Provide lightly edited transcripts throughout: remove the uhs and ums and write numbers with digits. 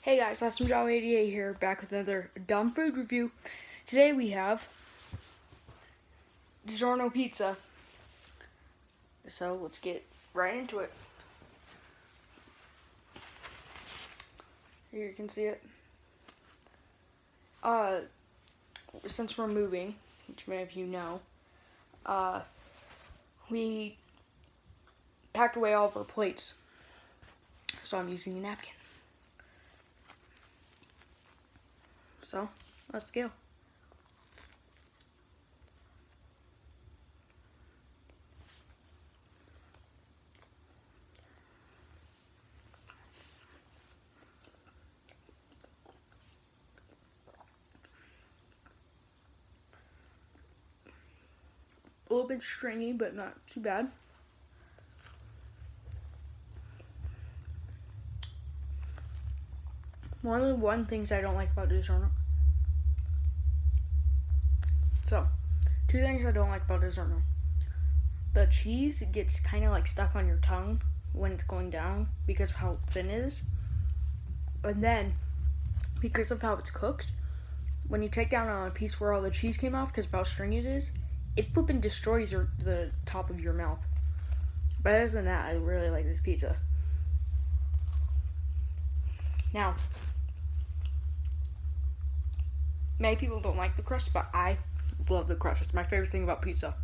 Hey guys, AwesomeJoe88 here, back with another dumb food review. Today we have DiGiorno pizza. So let's get right into it. Here you can see it. Since we're moving, which many of you know, we packed away all of our plates. So I'm using a napkin. So, let's go. A little bit stringy, but not too bad. One of the things I don't like about DiGiorno. So, two things I don't like about DiGiorno. The cheese gets kind of like stuck on your tongue when it's going down because of how thin it is. And then, because of how it's cooked, when you take down on a piece where all the cheese came off because of how stringy it is, it flipping destroys the top of your mouth. But other than that, I really like this pizza. Now, many people don't like the crust, but I love the crust. It's my favorite thing about pizza.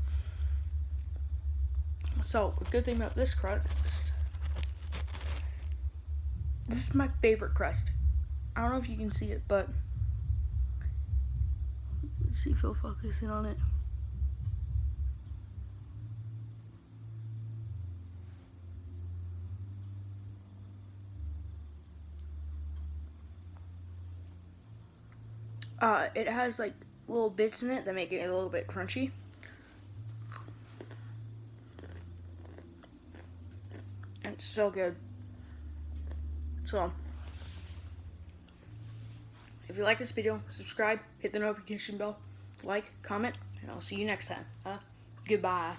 So, a good thing about this crust, this is my favorite crust. I don't know if you can see it, but let's see if he'll focus in on it. It has like little bits in it that make it a little bit crunchy. And it's so good. So, if you like this video, subscribe, hit the notification bell, like, comment, and I'll see you next time. Goodbye.